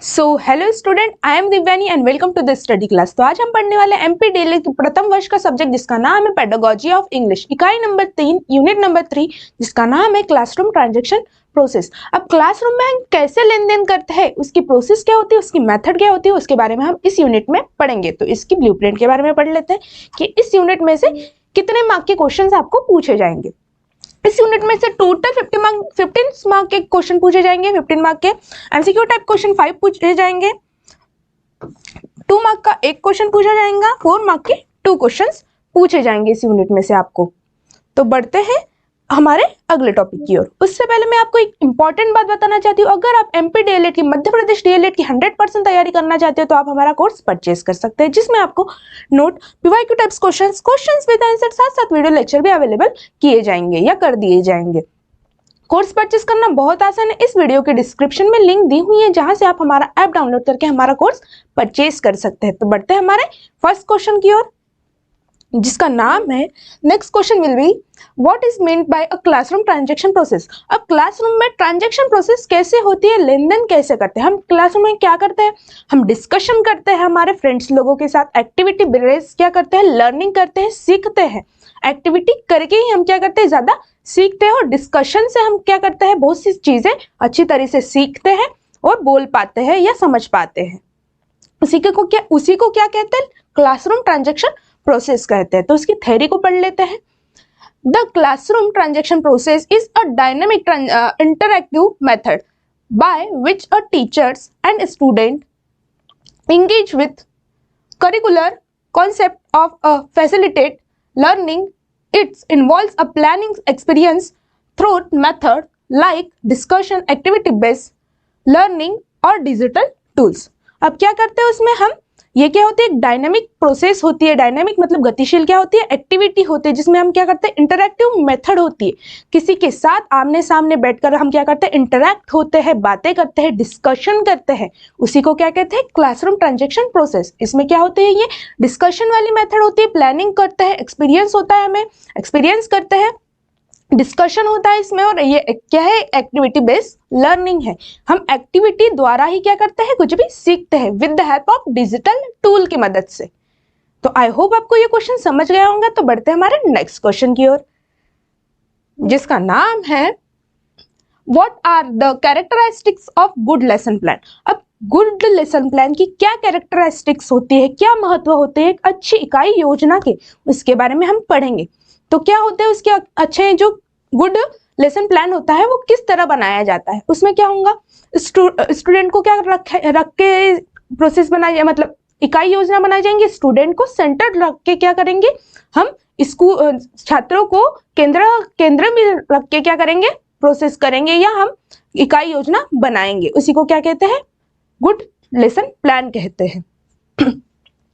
So hello student, I am Divyani and welcome to the study class. तो आज हम पढ़ने वाले एमपी डेली के प्रथम वर्ष का सब्जेक्ट जिसका नाम है पेडागोजी ऑफ इंग्लिश, इकाई नंबर 3, यूनिट नंबर 3, जिसका नाम है क्लासरूम ट्रांजैक्शन प्रोसेस। अब क्लासरूम में हम कैसे लेन देन करते हैं, उसकी प्रोसेस क्या होती है, उसकी मेथड क्या होती है, उसके बारे में हम इस यूनिट में पढ़ेंगे। तो इसकी ब्लूप्रिंट के बारे में पढ़ लेते हैं कि इस यूनिट में से कितने मार्क के क्वेश्चन आपको पूछे जाएंगे। इस यूनिट में से टोटल 15 मार्क के क्वेश्चन पूछे जाएंगे। 15 मार्क के एमसीक्यू टाइप क्वेश्चन 5 पूछे जाएंगे। 2 मार्क का एक क्वेश्चन पूछा जाएगा। 4 मार्क के 2 क्वेश्चंस पूछे जाएंगे इस यूनिट में से आपको। तो बढ़ते हैं हमारे अगले टॉपिक की ओर। उससे पहले मैं आपको एक इंपॉर्टेंट बात बताना चाहती हूँ। अगर आप एमपी डीएलएड की, मध्य प्रदेश डीएलएड की 100% तैयारी करना चाहते हो तो आप हमारा कोर्स परचेज कर सकते हैं, जिसमें आपको note, PYQ types questions with answer, साथ साथ वीडियो लेक्चर भी अवेलेबल किए जाएंगे या कर दिए जाएंगे। कोर्स परचेज करना बहुत आसान है। इस वीडियो के डिस्क्रिप्शन में लिंक दी हुई है जहां से आप हमारा ऐप डाउनलोड करके हमारा कोर्स परचेज कर सकते हैं। तो बढ़ते हैं हमारे फर्स्ट क्वेश्चन की ओर, जिसका नाम है, next question will be what is meant by a classroom transaction process. अब क्लासरूम में ट्रांजैक्शन प्रोसेस कैसे होती है, लेन देन कैसे करते हैं। हम क्लासरूम में क्या करते हैं, हम डिस्कशन करते हैं हमारे फ्रेंड्स लोगों के साथ, एक्टिविटी बेस्ड क्या करते हैं, लर्निंग करते हैं, सीखते हैं। एक्टिविटी करके ही हम क्या करते हैं, ज्यादा सीखते हैं, और डिस्कशन से हम क्या करते हैं, बहुत सी चीजें अच्छी तरह से सीखते हैं और बोल पाते हैं या समझ पाते हैं। उसी को क्या कहते हैं, क्लासरूम ट्रांजैक्शन प्रोसेस कहते हैं। तो उसकी थ्योरी को पढ़ लेते हैं। The classroom transaction process is a dynamic interactive method by which a teachers and student engage with curricular concept of a facilitate learning. It involves a planning experience through method like discussion, activity based learning और digital tools। अब क्या करते हैं उसमें हम, ये क्या होती है, एक डायनामिक प्रोसेस होती है। डायनामिक मतलब गतिशील, क्या होती है, एक्टिविटी होती है, जिसमें हम क्या करते हैं, इंटरैक्टिव मेथड होती है। किसी के साथ आमने सामने बैठकर हम क्या करते हैं, इंटरैक्ट होते हैं, बातें करते हैं, डिस्कशन करते हैं। उसी को क्या कहते हैं, क्लासरूम ट्रांजैक्शन प्रोसेस। इसमें क्या होते हैं, ये डिस्कशन वाली मेथड होती है, प्लानिंग करते हैं, एक्सपीरियंस होता है, हमें एक्सपीरियंस करते हैं, डिस्कशन होता है इसमें, और ये क्या है, एक्टिविटी बेस्ड लर्निंग है। हम एक्टिविटी द्वारा ही क्या करते हैं, कुछ भी सीखते हैं with the help of digital tool की मदद से। तो आई होप आपको ये क्वेश्चन समझ गया होगा। तो बढ़ते हैं हमारे नेक्स्ट क्वेश्चन की ओर, जिसका नाम है what are the characteristics of good lesson plan. अब गुड लेसन प्लान की क्या कैरेक्टरिस्टिक्स होती है, क्या महत्व होते हैं एक अच्छी इकाई योजना के, उसके बारे में हम पढ़ेंगे। तो क्या होते हैं उसके अच्छे, जो गुड लेसन प्लान होता है वो किस तरह बनाया जाता है, उसमें क्या होगा, स्टूडेंट को क्या रख के प्रोसेस बनाई, मतलब इकाई योजना बनाई जाएंगे। स्टूडेंट को सेंटर रख के क्या करेंगे, हम स्कूल छात्रों को केंद्र में रख के क्या करेंगे, प्रोसेस करेंगे, या हम इकाई योजना बनाएंगे। उसी को क्या कहते हैं, गुड लेसन प्लान कहते हैं।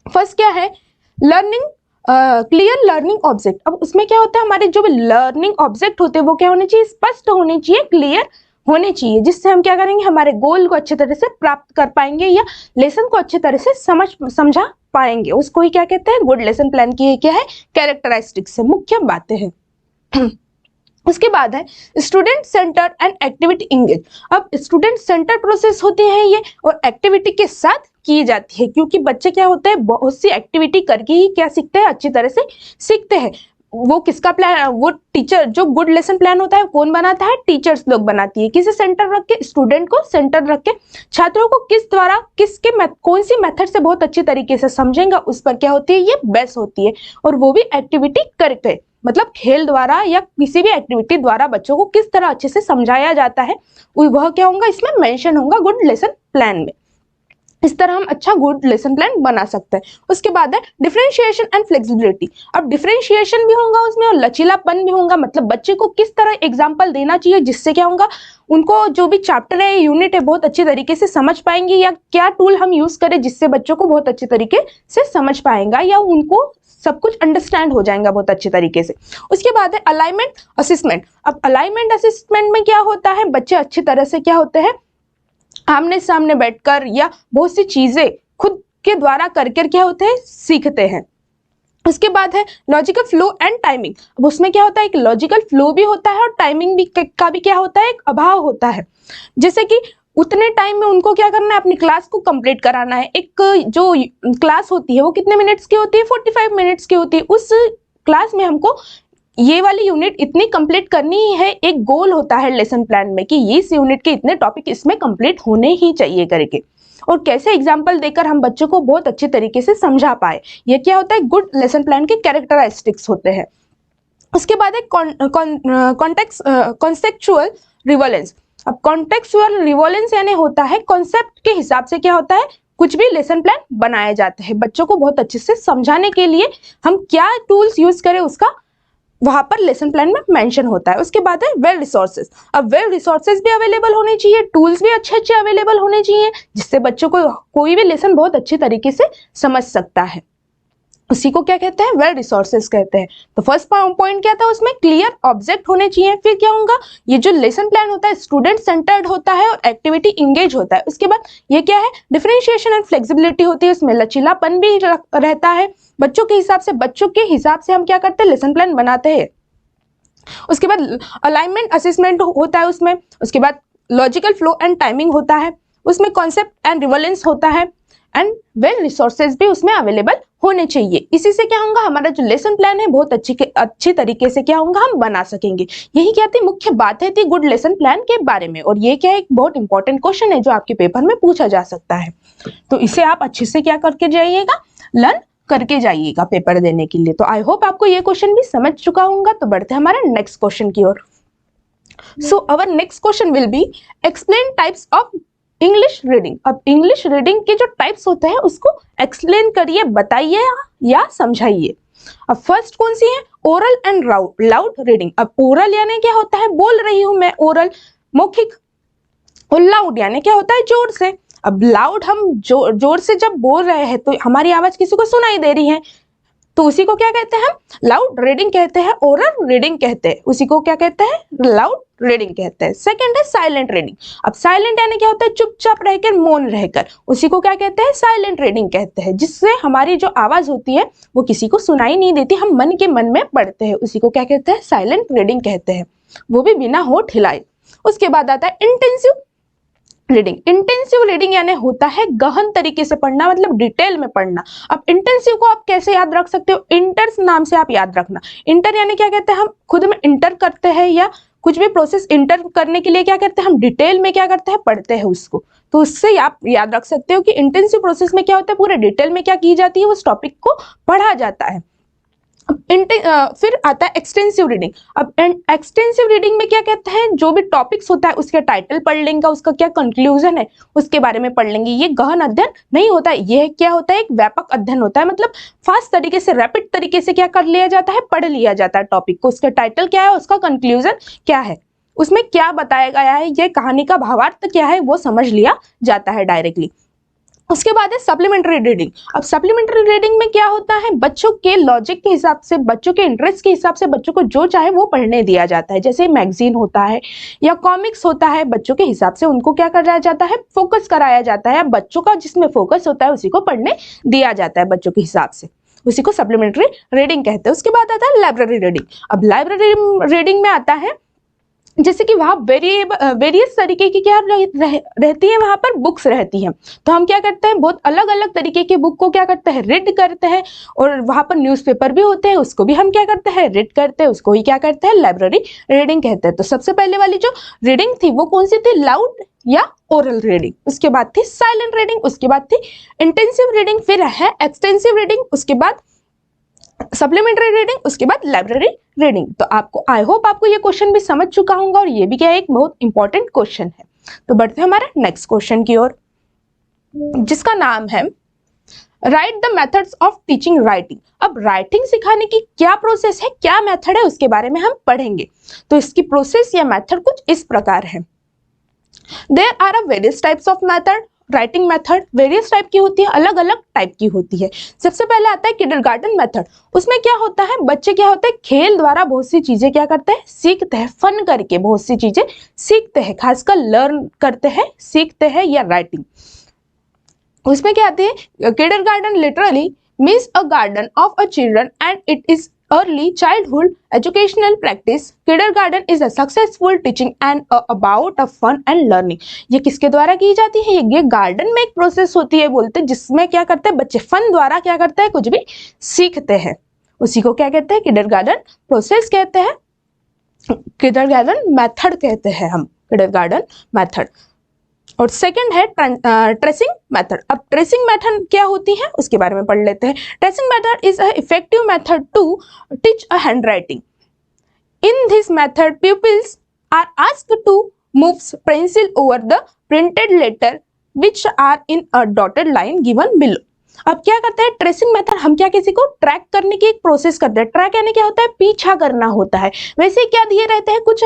फर्स्ट क्या है, लर्निंग क्लियर लर्निंग ऑब्जेक्ट। अब उसमें क्या होता है, हमारे जो भी लर्निंग ऑब्जेक्ट होते हैं वो क्या होने चाहिए, स्पष्ट होने चाहिए, क्लियर होने चाहिए, जिससे हम क्या करेंगे, हमारे गोल को अच्छे तरह से प्राप्त कर पाएंगे या लेसन को अच्छे तरह से समझा पाएंगे। उसको ही क्या कहते हैं, गुड लेसन प्लान की क्या है, कैरेक्टरिस्टिक्स से मुख्य बातें हैं। उसके बाद है student centre and activity engage. अब स्टूडेंट सेंटर प्रोसेस होती है ये, और एक्टिविटी के साथ की जाती है, क्योंकि बच्चे क्या होते हैं, बहुत सी एक्टिविटी करके ही क्या सीखते हैं, अच्छी तरह से सीखते हैं। वो किसका प्लान, वो टीचर, जो गुड लेसन प्लान होता है कौन बनाता है, टीचर्स लोग बनाती है। किसे सेंटर रख के, स्टूडेंट को सेंटर रख के, छात्रों को किस द्वारा, कौन सी मेथड से बहुत अच्छी तरीके से समझेंगे, उस पर क्या होती है, ये बेस होती है। और वो भी एक्टिविटी करके, मतलब खेल द्वारा या किसी भी एक्टिविटी द्वारा बच्चों को किस तरह अच्छे से समझाया जाता है, वह क्या होगा, इसमें मेंशन होगा गुड लेसन प्लान में। इस तरह हम अच्छा गुड लेसन प्लान बना सकते हैं। उसके बाद है डिफरेंशिएशन एंड फ्लेक्सिबिलिटी। अब डिफरेंशिएशन भी होगा उसमें, और लचीलापन भी होगा, मतलब बच्चे को किस तरह एग्जाम्पल देना चाहिए, जिससे क्या होगा, उनको जो भी चैप्टर है, यूनिट है, बहुत अच्छी तरीके से समझ पाएंगे, या क्या टूल हम यूज करें जिससे बच्चों को बहुत अच्छी तरीके से समझ पाएगा, या उनको सब कुछ अंडरस्टैंड हो जाएगा बहुत अच्छे तरीके से। उसके बाद है अलाइनमेंट असेसमेंट। अब अलाइनमेंट असेसमेंट में क्या होता है, बच्चे अच्छी तरह से क्या होते हैं, आमने सामने बैठकर या बहुत सी चीजें खुद के द्वारा करके क्या होते हैं, सीखते हैं। उसके बाद है लॉजिकल फ्लो एंड टाइमिंग। अब उसमें क्या होता है, एक लॉजिकल फ्लो भी होता है और टाइमिंग भी का भी क्या होता है, एक अभाव होता है। जैसे कि उतने टाइम में उनको क्या करना है, अपनी क्लास को कंप्लीट कराना है। एक जो क्लास होती है वो कितने मिनट्स की होती है, 45 मिनट्स की होती है। उस क्लास में हमको ये वाली यूनिट इतनी कंप्लीट करनी ही है। एक गोल होता है लेसन प्लान में कि इस यूनिट के इतने टॉपिक इसमें कंप्लीट होने ही चाहिए करके, और कैसे एग्जाम्पल देकर हम बच्चों को बहुत अच्छे तरीके से समझा पाए। ये क्या होता है, गुड लेसन प्लान के कैरेक्टरिस्टिक्स होते हैं। उसके बाद एक कॉन्सेप्चुअल रिवोलेंस। अब कॉन्टेक्चुअल रिवोलेंस यानी होता है कॉन्सेप्ट के हिसाब से क्या होता है, कुछ भी लेसन प्लान बनाया जाता है बच्चों को बहुत अच्छे से समझाने के लिए हम क्या टूल्स यूज करें उसका वहां पर लेसन प्लान में मेंशन होता है। उसके बाद है वेल रिसोर्सेज। अब वेल रिसोर्सेज भी अवेलेबल होने चाहिए, टूल्स भी अच्छे अच्छे अवेलेबल होने चाहिए, जिससे बच्चों को कोई भी लेसन बहुत अच्छे तरीके से समझ सकता है। उसी को क्या कहते हैं, वेल रिसोर्सेज कहते हैं। तो फर्स्ट पॉइंट क्या था, उसमें क्लियर ऑब्जेक्ट होने चाहिए। फिर क्या होगा, ये जो लेसन प्लान होता है स्टूडेंट सेंटर्ड होता है और एक्टिविटी इंगेज होता है। उसके बाद ये क्या है, डिफरेंशिएशन एंड फ्लेक्सिबिलिटी होती है, उसमें लचीलापन भी रहता है। बच्चों के हिसाब से हम क्या करते हैं, लेसन प्लान बनाते हैं। उसके बाद अलाइनमेंट असेसमेंट होता है उसमें। उसके बाद लॉजिकल फ्लो एंड टाइमिंग होता है उसमें, कॉन्सेप्ट एंड रिवोलेंस होता है, एंड वेल रिसोर्सेज भी उसमें अवेलेबल होने चाहिए। इसी से क्या होगा, हमारा जो लेसन प्लान है बहुत अच्छी तरीके से क्या होगा, हम बना सकेंगे। यही क्या थी मुख्य बातें थी गुड लेसन प्लान के बारे में, और ये क्या है, एक बहुत इंपॉर्टेंट क्वेश्चन है जो आपके पेपर में पूछा जा सकता है। तो इसे आप अच्छे से क्या करके जाइएगा, लर्न करके जाइएगा पेपर देने के लिए। तो आई होप आपको ये क्वेश्चन भी समझ चुका होगा। तो बढ़ते हैं हमारे नेक्स्ट क्वेश्चन की ओर। So our next question will be explain types of English reading. अब इंग्लिश रीडिंग के जो टाइप्स होते हैं उसको एक्सप्लेन करिए, बताइए या समझाइए। अब फर्स्ट कौन सी है, ओरल एंड लाउड रीडिंग। अब ओरल यानी क्या होता है, बोल रही हूं मैं, ओरल मौखिक, और लाउड यानी क्या होता है, जोर से। अब लाउड हम जोर से जब बोल रहे हैं तो हमारी आवाज किसी को सुनाई दे रही है, तो उसी को क्या कहते हैं, लाउड रीडिंग कहते हैं, ओरल रीडिंग कहते हैं। उसी को क्या कहते हैं, लाउड रीडिंग कहते हैं। सेकंड है साइलेंट रीडिंग। अब साइलेंट यानी क्या होता है, चुपचाप रहकर, मौन रहकर, उसी को क्या कहते हैं, साइलेंट रीडिंग कहते हैं, जिससे हमारी जो आवाज होती है वो किसी को सुनाई नहीं देती, हम मन के मन में पढ़ते हैं। उसी को क्या कहते हैं, साइलेंट रीडिंग कहते हैं, वो भी बिना होठ हिलाए। उसके बाद आता है इंटेंसिव रीडिंग। इंटेंसिव रीडिंग यानी होता है गहन तरीके से पढ़ना, मतलब डिटेल में पढ़ना। अब इंटेंसिव को आप कैसे याद रख सकते हो, इंटर नाम से आप याद रखना। इंटर यानी क्या कहते हैं, हम खुद में इंटर करते हैं, या कुछ भी प्रोसेस इंटर करने के लिए क्या करते हैं, हम डिटेल में क्या करते हैं, पढ़ते हैं उसको। तो उससे आप याद रख सकते हो कि इंटेंसिव प्रोसेस में क्या होता है, पूरे डिटेल में क्या की जाती है, उस टॉपिक को पढ़ा जाता है। फिर आता है एक्सटेंसिव रीडिंग। अब एक्सटेंसिव रीडिंग में क्या कहते हैं, जो भी टॉपिक्स होता है उसके टाइटल पढ़ लेंगे, उसका क्या कंक्लूजन है उसके बारे में पढ़ लेंगे। ये गहन अध्ययन नहीं होता है, ये क्या होता है, एक व्यापक अध्ययन होता है। मतलब फास्ट तरीके से, रैपिड तरीके से क्या कर लिया जाता है, पढ़ लिया जाता है टॉपिक को। उसका टाइटल क्या है, उसका कंक्लूजन क्या है, उसमें क्या बताया गया है, ये कहानी का भावार्थ क्या है, वो समझ लिया जाता है डायरेक्टली। उसके बाद है सप्लीमेंट्री रीडिंग। अब सप्लीमेंट्री रीडिंग में क्या होता है, बच्चों के लॉजिक के हिसाब से, बच्चों के इंटरेस्ट के हिसाब से बच्चों को जो चाहे वो पढ़ने दिया जाता है। जैसे मैगजीन होता है या कॉमिक्स होता है, बच्चों के हिसाब से उनको क्या कराया जाता है, फोकस कराया जाता है। बच्चों का जिसमें फोकस होता है उसी को पढ़ने दिया जाता है बच्चों के हिसाब से, उसी को सप्लीमेंट्री रीडिंग कहते हैं। उसके बाद आता है लाइब्रेरी रीडिंग। अब लाइब्रेरी रीडिंग में आता है जैसे कि वहां वेरियस तरीके की क्या रहती है, वहां पर बुक्स रहती हैं। तो हम क्या करते हैं, बहुत अलग अलग तरीके के बुक को क्या करते हैं, रीड करते हैं। और वहां पर न्यूज़पेपर भी होते हैं, उसको भी हम क्या करते हैं, रीड करते हैं। उसको ही क्या करते हैं, लाइब्रेरी रीडिंग कहते हैं। तो सबसे पहले वाली जो रीडिंग थी वो कौन सी थी, लाउड या ओरल रीडिंग। उसके बाद थी साइलेंट रीडिंग, उसके बाद थी इंटेंसिव रीडिंग, फिर है एक्सटेंसिव रीडिंग, उसके बाद सप्लीमेंट्री रीडिंग, उसके बाद लाइब्रेरी रीडिंग। तो आपको, आई होप आपको ये क्वेश्चन भी समझ चुका होगा, और ये भी क्या है, एक बहुत इंपॉर्टेंट क्वेश्चन है। तो बढ़ते हैं हमारे नेक्स्ट क्वेश्चन की ओर, जिसका नाम है right the methods of teaching writing. अब राइटिंग सिखाने की क्या प्रोसेस है, क्या मेथड है, उसके बारे में हम पढ़ेंगे। तो इसकी प्रोसेस या मेथड कुछ इस प्रकार है। There are a various types of method. Writing method various type की होती है, अलग अलग टाइप की होती है। सबसे पहले आता है किंडरगार्टन मेथड। उसमें क्या होता है, बच्चे क्या होते हैं, खेल द्वारा बहुत सी चीजें क्या करते हैं, सीखते हैं। फन करके बहुत सी चीजें सीखते हैं, खासकर लर्न करते हैं, सीखते हैं या राइटिंग। उसमें क्या आती है, kindergarten literally means a garden of a children and it is early childhood educational practice, kindergarten is a successful teaching and about a fun and learning। ये किसके द्वारा की जाती है? ये गार्डन में एक प्रोसेस होती है बोलते हैं, जिसमें क्या करते हैं बच्चे फन द्वारा क्या करते हैं कुछ भी सीखते हैं, उसी को क्या कहते हैं किंडरगार्टन प्रोसेस कहते हैं, किंडरगार्टन मेथड कहते हैं हम, किंडरगार्टन मेथड। और सेकंड है ट्रेसिंग मेथड। अब ट्रेसिंग मेथड क्या होती है उसके बारे में पढ़ लेते हैं। Tracing method is a effective method to teach a handwriting. In this method pupils are asked to move pencil over the printed letter which are in a dotted line given below। अब क्या करते हैं tracing method, हम क्या किसी को track करने की एक प्रोसेस करते हैं। ट्रैक यानी क्या होता है पीछा करना होता है। वैसे क्या दिए रहते हैं कुछ,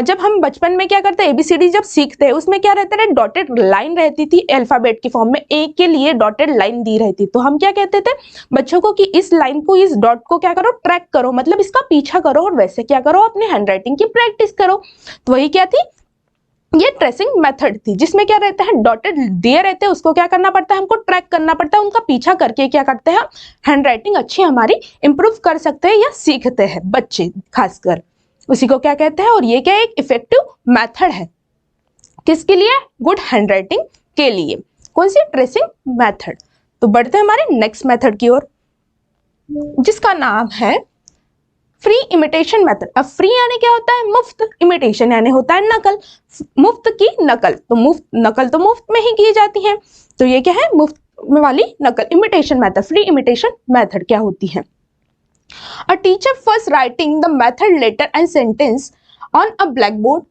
जब हम बचपन में क्या करते हैं एबीसीडी जब सीखते हैं उसमें क्या रहता है डॉटेड लाइन रहती थी अल्फाबेट के फॉर्म में, ए के लिए डॉटेड लाइन दी रहती, तो हम क्या कहते थे बच्चों को कि इस लाइन को इस डॉट को क्या करो ट्रैक करो, मतलब इसका पीछा करो और वैसे क्या करो अपने हैंडराइटिंग की प्रैक्टिस करो। तो वही क्या थी ये ट्रेसिंग मेथड थी, जिसमें क्या रहता है डॉटेड दिए रहते हैं उसको क्या करना पड़ता है हमको ट्रैक करना पड़ता है, उनका पीछा करके क्या करते हैं हैंडराइटिंग अच्छी हमारी इंप्रूव कर सकते हैं या सीखते हैं बच्चे खासकर, उसी को क्या कहते हैं। और ये क्या एक इफेक्टिव मेथड है किसके लिए? गुड हैंडराइटिंग के लिए। कौन सी? Tracing method. तो बढ़ते हैं हमारे नेक्स्ट मेथड की ओर जिसका नाम है फ्री इमिटेशन मेथड। अब फ्री यानी क्या होता है मुफ्त, इमिटेशन यानी होता है नकल, मुफ्त की नकल, तो मुफ्त नकल तो मुफ्त में ही की जाती है, तो ये क्या है मुफ्त में वाली नकल, imitation method. Free imitation method क्या होती है? A teacher first writing the method letter and sentence on a black board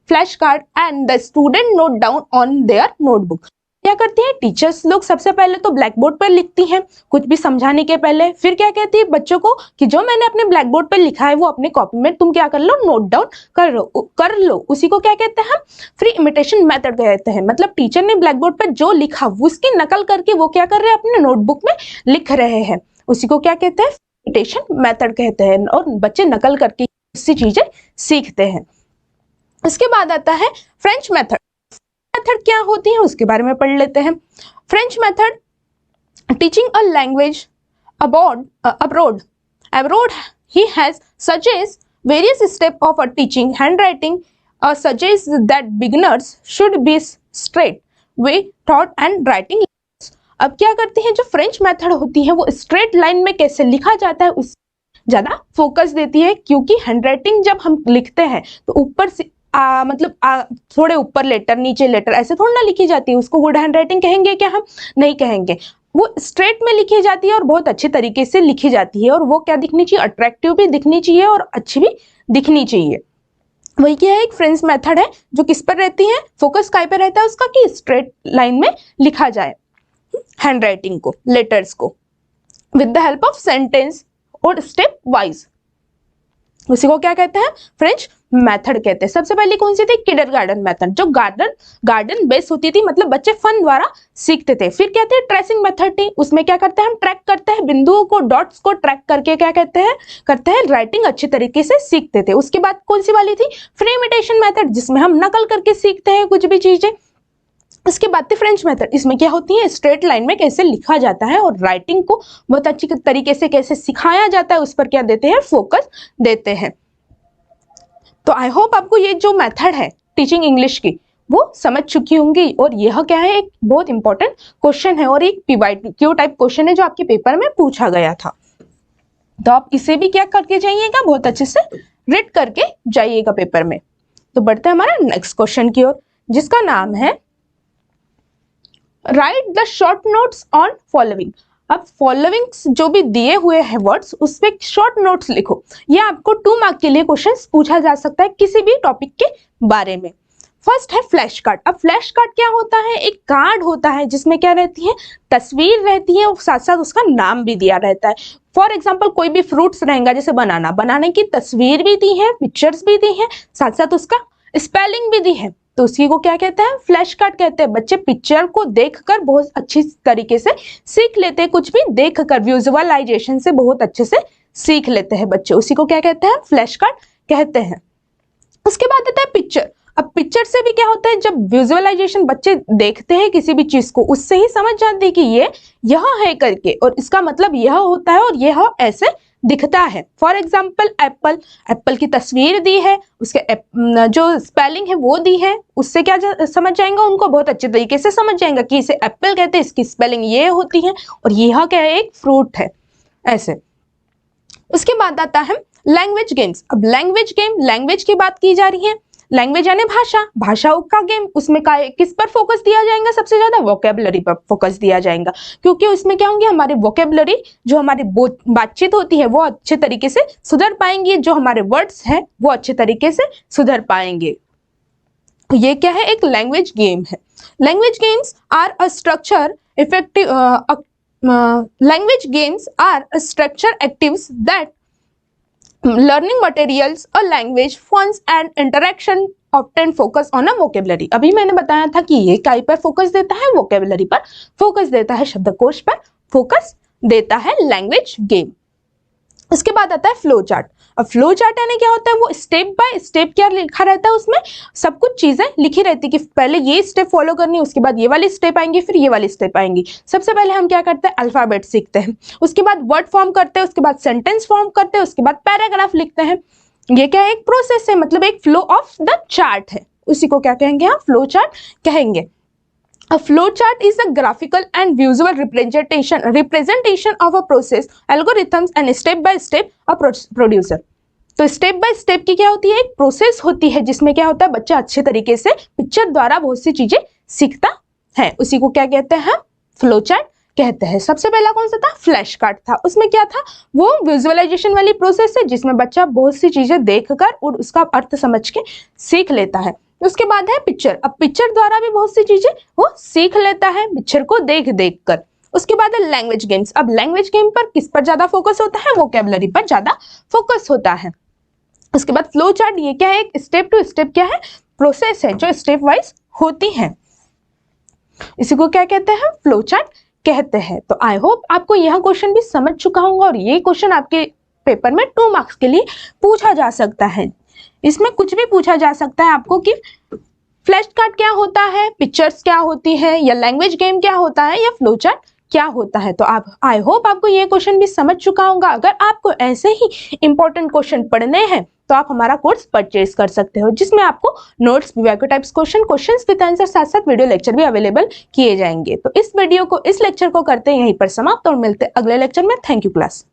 flash card and the student note down on their notebook. क्या करती है टीचर्स लोग सबसे पहले तो ब्लैक बोर्ड पर लिखती हैं कुछ भी समझाने के पहले, फिर क्या कहती है बच्चों को कि जो मैंने अपने ब्लैक बोर्ड पर लिखा है वो अपने कॉपी में तुम क्या कर लो नोट डाउन कर लो। उसी को क्या कहते हैं हम फ्री इमिटेशन मेथड कहते हैं। मतलब टीचर ने ब्लैक बोर्ड पर जो लिखा उसकी नकल करके वो क्या कर रहे हैं अपने नोटबुक में लिख रहे हैं, उसी को क्या कहते हैं इमिटेशन मेथड कहते हैं, और बच्चे नकल करके उससे चीजें सीखते हैं। इसके बाद आता है फ्रेंच मेथड। मेथड क्या होती है उसके बारे में पढ़ लेते हैं। French method teaching a language abroad he has suggests various steps of a teaching handwriting suggests that beginners should be straight way taught and writing। अब क्या करती है जो फ्रेंच मेथड होती है वो स्ट्रेट लाइन में कैसे लिखा जाता है उस ज्यादा फोकस देती है, क्योंकि हैंडराइटिंग जब हम लिखते हैं तो ऊपर से थोड़े ऊपर लेटर नीचे लेटर ऐसे थोड़ा ना लिखी जाती है, उसको गुड हैंडराइटिंग कहेंगे क्या? हम नहीं कहेंगे। वो स्ट्रेट में लिखी जाती है और बहुत अच्छे तरीके से लिखी जाती है, और वो क्या दिखनी चाहिए अट्रैक्टिव भी दिखनी चाहिए और अच्छी भी दिखनी चाहिए। वही क्या है एक फ्रेंच मेथड है जो किस पर रहती है फोकस काय पे रहता है उसका कि स्ट्रेट लाइन में लिखा जाए हैंडराइटिंग को लेटर्स को with the help of sentence और स्टेप वाइज, उसी को क्या कहते हैं फ्रेंच मेथड कहते हैं। सबसे पहले कौन सी थी किंडरगार्टन मेथड जो गार्डन बेस होती थी, मतलब बच्चे फन द्वारा सीखते थे। फिर क्या थी ट्रेसिंग मेथड थी, उसमें क्या करते हैं हम ट्रैक करते हैं बिंदुओं को डॉट्स को ट्रैक करके क्या कहते हैं करते हैं राइटिंग अच्छे तरीके से सीखते थे। उसके बाद कौन सी वाली थी फ्री इमिटेशन मेथड जिसमें हम नकल करके सीखते हैं कुछ भी चीजें। इसके बाद थी फ्रेंच मेथड, इसमें क्या होती है स्ट्रेट लाइन में कैसे लिखा जाता है और राइटिंग को बहुत अच्छी तरीके से कैसे सिखाया जाता है उस पर क्या देते हैं फोकस देते हैं। तो आई होप आपको ये जो मेथड है टीचिंग इंग्लिश की वो समझ चुकी होंगी, और यह क्या है एक बहुत इंपॉर्टेंट क्वेश्चन है और एक PYQ टाइप क्वेश्चन है जो आपके पेपर में पूछा गया था। तो आप इसे भी क्या करके जाइएगा बहुत अच्छे से रीड करके जाइएगा पेपर में। तो बढ़ते हैं हमारा नेक्स्ट क्वेश्चन की ओर जिसका नाम है right the short notes on following. अब फॉलोइंग जो भी दिए हुए हैं वर्ड्स उस पे शॉर्ट नोट्स लिखो। ये आपको 2 मार्क के लिए क्वेश्चन पूछा जा सकता है किसी भी टॉपिक के बारे में। फर्स्ट है फ्लैश कार्ड। अब फ्लैश कार्ड क्या होता है एक कार्ड होता है जिसमें क्या रहती है तस्वीर रहती है और साथ साथ उसका नाम भी दिया रहता है। फॉर एग्जाम्पल कोई भी फ्रूट्स रहेगा जैसे बनाना, बनाने की तस्वीर भी दी है पिक्चर्स भी दी है साथ साथ उसका स्पेलिंग भी दी है, तो उसी को क्या कहते हैं फ्लैश कार्ड कहते हैं। बच्चे पिक्चर को देखकर बहुत अच्छी तरीके से सीख लेते हैं, कुछ भी देखकर विजुअलाइजेशन से बहुत अच्छे से सीख लेते हैं बच्चे, उसी को क्या कहते हैं फ्लैश कार्ड कहते हैं। उसके बाद आता है पिक्चर। अब पिक्चर से भी क्या होता है जब विजुअलाइजेशन बच्चे देखते हैं किसी भी चीज को उससे ही समझ जाते हैं कि ये यह है करके और इसका मतलब यह होता है और यह ऐसे दिखता है। फॉर एग्जाम्पल एप्पल, एप्पल की तस्वीर दी है, उसके जो स्पेलिंग है वो दी है, उससे क्या समझ जाएंगे, उनको बहुत अच्छे तरीके से समझ जाएंगे कि इसे एप्पल कहते हैं, इसकी स्पेलिंग ये होती है और यह क्या है, एक फ्रूट है, ऐसे। उसके बाद आता है लैंग्वेज गेम्स। अब लैंग्वेज गेम, लैंग्वेज की बात की जा रही है, लैंग्वेज यानी भाषा, भाषाओं का गेम, उसमें किस पर फोकस दिया जाएगा, सबसे ज्यादा वोकेबलरी पर फोकस दिया जाएगा, क्योंकि उसमें क्या होंगे, हमारी वोकेबलरी, जो हमारी बातचीत होती है वो अच्छे तरीके से सुधर पाएंगी, जो हमारे वर्ड्स हैं वो अच्छे तरीके से सुधर पाएंगे। ये क्या है, एक लैंग्वेज गेम है। Language games are a structure effective language games are a structure actives that learning materials, a language, funds and interaction often focus on a vocabulary। अभी मैंने बताया था कि ये काय पर फोकस देता है, vocabulary पर फोकस देता है, शब्दकोश पर फोकस देता है लैंग्वेज गेम। उसके बाद आता है फ्लो चार्ट। अब फ्लो चार्ट यानी क्या होता है, वो स्टेप बाय स्टेप क्या लिखा रहता है, उसमें सब कुछ चीजें लिखी रहती है कि पहले ये स्टेप फॉलो करनी है, उसके बाद ये वाली स्टेप आएंगी, फिर ये वाली स्टेप आएंगी। सबसे पहले हम क्या करते हैं, अल्फाबेट सीखते हैं, उसके बाद वर्ड फॉर्म करते हैं, उसके बाद सेंटेंस फॉर्म करते हैं, उसके बाद पैराग्राफ लिखते हैं। ये क्या है, एक प्रोसेस है, मतलब एक फ्लो ऑफ द चार्ट है, उसी को क्या कहेंगे, हम फ्लो चार्ट कहेंगे। A flowchart is a graphical and visual representation of a process, algorithms and step by step a producer। तो स्टेप बाय स्टेप की क्या होती है, एक प्रोसेस होती है, जिसमें क्या होता है, बच्चा अच्छे तरीके से पिक्चर द्वारा बहुत सी चीजें सीखता है, उसी को क्या कहते हैं, फ्लो चार्ट कहते हैं। सबसे पहला कौन सा था, फ्लैश कार्ड था। उसमें क्या था, वो विजुअलाइजेशन वाली प्रोसेस है, जिसमें बच्चा बहुत सी चीजें देखकर और उसका अर्थ समझ के सीख लेता है। उसके बाद है पिक्चर। अब पिक्चर द्वारा भी बहुत सी चीजें वो सीख लेता है, पिक्चर को देख देख कर। उसके बाद है लैंग्वेज गेम्स। अब लैंग्वेज गेम पर किस पर ज्यादा फोकस होता है, वोकैबुलरी पर ज्यादा फोकस होता है। उसके बाद फ्लो चार्ट, ये क्या है, एक स्टेप टू स्टेप क्या है, प्रोसेस है, जो स्टेप वाइज होती है, इसी को क्या कहते हैं, फ्लो चार्ट कहते हैं। तो आई होप आपको यह क्वेश्चन भी समझ चुका होगा, और ये क्वेश्चन आपके पेपर में 2 मार्क्स के लिए पूछा जा सकता है। इसमें कुछ भी पूछा जा सकता है आपको कि फ्लैश कार्ड क्या होता है, पिक्चर्स क्या होती है, या लैंग्वेज गेम क्या होता है, या फ्लो चार्ट क्या होता है। तो आप, आई होप आपको ये क्वेश्चन भी समझ चुका होगा। अगर आपको ऐसे ही इंपॉर्टेंट क्वेश्चन पढ़ने हैं तो आप हमारा कोर्स परचेज कर सकते हो, जिसमें आपको notes, VIQ types questions with answer, साथ साथ वीडियो लेक्चर भी अवेलेबल किए जाएंगे। तो इस वीडियो को, इस लेक्चर को करते हैं यहीं पर समाप्त, और मिलते हैं अगले लेक्चर में। Thank you class.